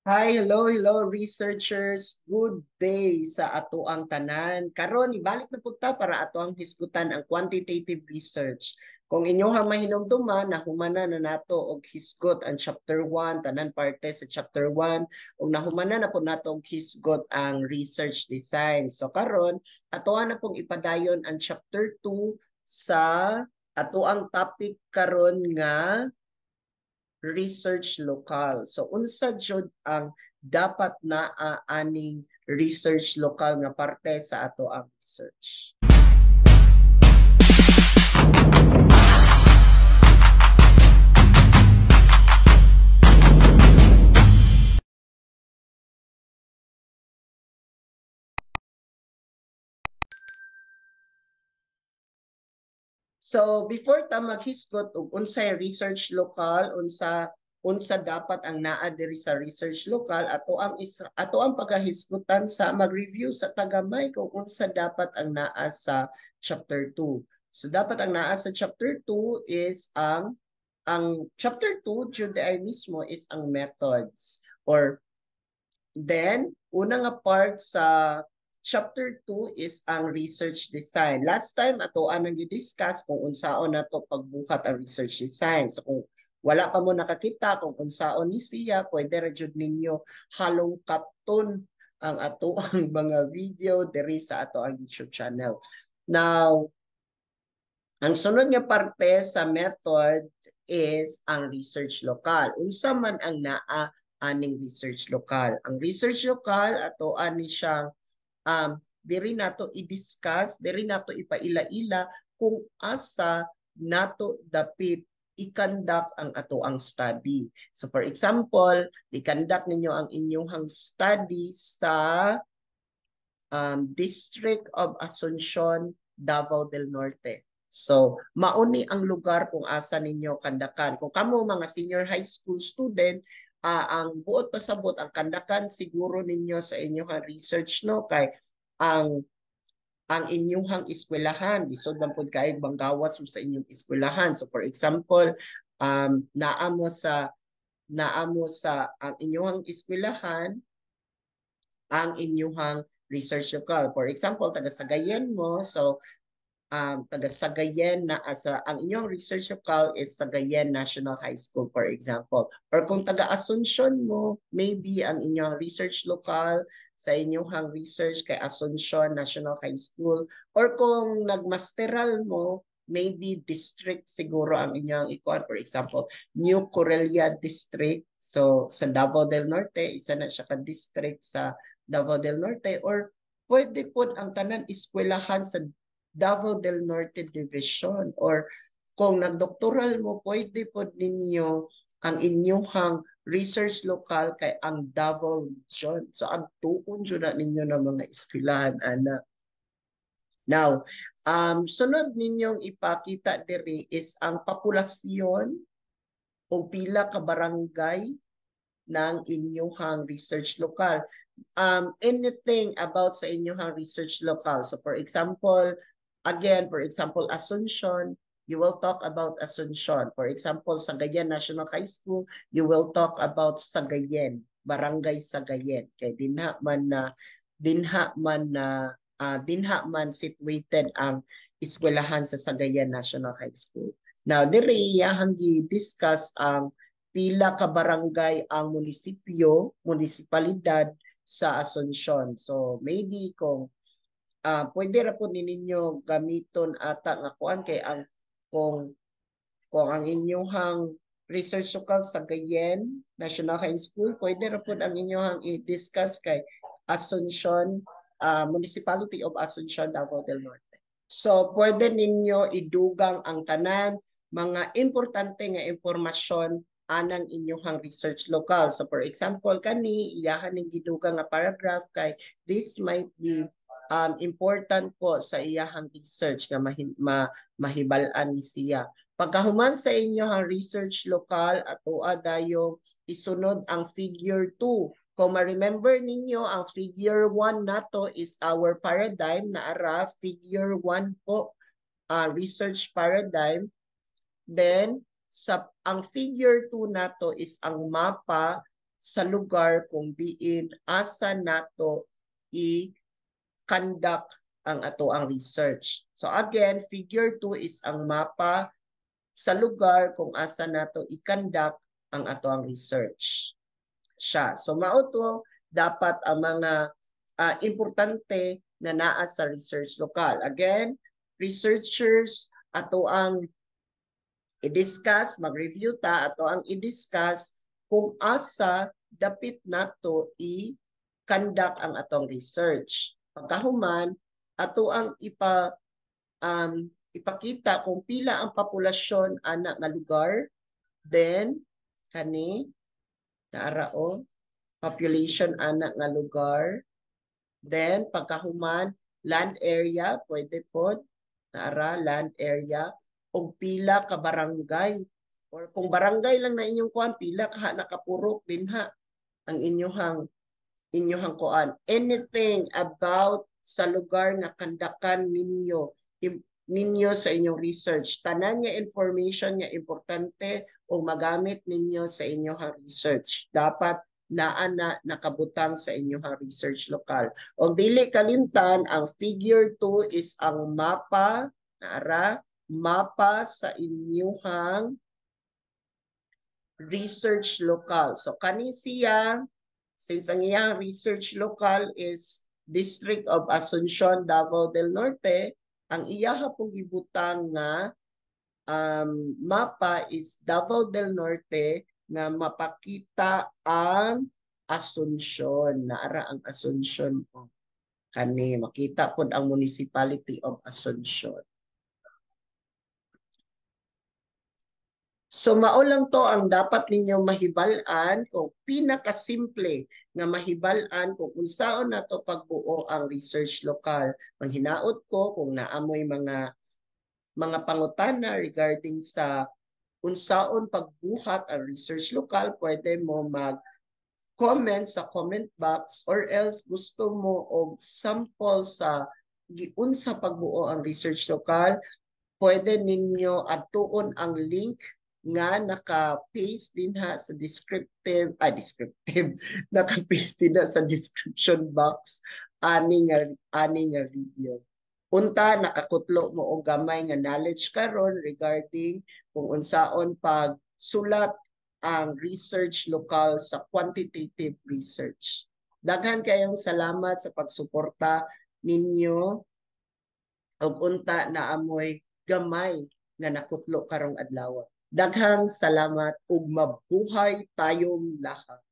Hi, hello researchers. Good day sa ato ang tanan. Karon ibalik na punta para ato ang hisgutan ang quantitative research. Kung inyohang mahinumduman, nahumana na nato og hisgot ang chapter 1, tanan parte sa chapter 1, ug nahumana na po nato og hisgot ang research design. So karon ato na pong ipadayon ang chapter 2 sa ato ang topic karon nga research lokal. So unsa jud ang dapat na aning research lokal nga parte sa ato ang research. So before ta maghisgot og unsay research lokal, unsa dapat ang naa diri sa research lokal, ato ang pagahisgutan sa mag-review sa tagamay kung unsa dapat ang naa sa chapter 2. So dapat ang naa sa chapter 2 is ang chapter 2 jud ay mismo is ang methods, or then una nga part sa chapter 2 is ang research design. Last time ato ang nag-discuss kung unsaon nato pagbuhat ang research design. So kung wala pa mo nakakita kung unsaon ni siya, pwede ra jud ninyo halong katon ang ato ang mga video diri sa ato ang YouTube channel. Now, ang sunod nga parte sa method is ang research lokal. Unsa man ang naa aning research lokal? Ang research lokal ato ani siyang diri nato i-discuss, diri nato ipaila-ila kung asa nato dapit i-conduct ang ato ang study. So for example, i-conduct ninyo ang inyong study sa District of Asuncion, Davao del Norte. So, mauni ang lugar kung asa ninyo kandakan. Kung kamo mga senior high school student, ang buot pasabot ang kandakan siguro ninyo sa inyong research no kay ang inyong eskwelahan isod man pud kay banggawas mo sa inyong eskwelahan. So for example, naamo sa ang inyong eskwelahan ang inyong research lokal. For example, taga Sagayen mo, so taga Sagayen na ang inyong research local is Sagayen National High School, for example. Or kung taga Asuncion mo, maybe ang inyong research local sa inyong research kay Asuncion National High School. Or kung nagmasteral mo, maybe district siguro ang inyong ikuan. For example, New Corelia District. So sa Davao del Norte, isa na siya ka-district sa Davao del Norte. Or pwede po ang tanan eskwelahan sa Davao del Norte Division, or kung nagdoktoral mo, pwede po ninyo ang inyong research lokal kay ang Davao Region. So, ang tuon dyan na ninyo ng mga eskwelahan, ana. Now, sunod ninyong ipakita diri is ang populasyon o pila ka barangay ng inyong research lokal. Anything about sa inyong research lokal. So for example, Asuncion, you will talk about Asuncion. For example, Sagayen National High School, you will talk about Sagayen, Barangay Sagayen. Kay dinha man situated ang eskwelahan sa Sagayen National High School. Now, diri iyahang gi-discuss ang pila ka barangay ang munisipalidad sa Asuncion. So maybe kung pwede ra po ninyo gamiton ata nga kuan kay kung ang inyong research lokal sa Gayen National High School, pwede ra po ang inyong i-discuss kay Asuncion, Municipality of Asuncion, Davao del Norte. So pwede ninyo idugang ang tanan mga importante nga impormasyon anang inyong research lokal. So for example, iyahan ning gidugang nga paragraph kay this might be important po sa iyahang research nga mahibal-an ni siya. Pagkahuman sa inyong research lokal, ato dayo isunod ang figure 2. Kung ma-remember ninyo, ang figure 1 nato is our paradigm na ara, figure 1 po, research paradigm. Then, ang figure 2 nato is ang mapa sa lugar kung diin asa nato i-conduct ang ato ang research. So again, figure 2 is ang mapa sa lugar kung asa nato i-conduct ang ato ang research siya. So mao to dapat ang mga importante na naa sa research lokal. Again, researchers ato ang i-discuss, mag-review ta ato ang i-discuss kung asa dapit nato i-conduct ang atong research. Pagkahuman, ato ang ipakita kung pila ang populasyon ana nga lugar, then kani naarao population ana nga lugar, then pagkahuman land area pwede pod naara land area o pila ka barangay, or kung barangay lang na inyong kuan pila ka nakapurok dinha ang inyong kuan. Anything about sa lugar nga kandakan ninyo sa inyong research. Tanan nga information nga importante o magamit ninyo sa inyong research. Dapat naa na nakabutang sa inyong research lokal. O dili kalimtan, ang figure 2 is ang mapa, naara, mapa sa inyong research lokal. So kani siya, since ang iyang research local is District of Asuncion, Davao del Norte, ang iyaha pong gibutang nga mapa is Davao del Norte nga mapakita ang Asuncion. Naara ang Asuncion po. Kani, makita po ang Municipality of Asuncion. So maulang to ang dapat ninyo mahibalan kung pinakasimple nga mahibalan kung unsaon nato pagbuo ang research lokal. Manghinaot ko kung naamoy mga pangutana regarding sa unsaon pagbuhat ang research lokal, pwede mo mag-comment sa comment box, or else gusto mo og sample sa giunsa pagbuo ang research lokal, pwede ninyo atuon ang link nga naka-paste din ha sa descriptive, naka-paste din ha sa description box ani nga video. Unta nakakutlo mo og gamay nga knowledge karon regarding kung unsaon pagsulat ang research lokal sa quantitative research. Daghan kayong salamat sa pagsuporta ninyo og unta na amoy gamay nga nakutlo karong adlaw. Daghang salamat ug mabuhay tayong lahat.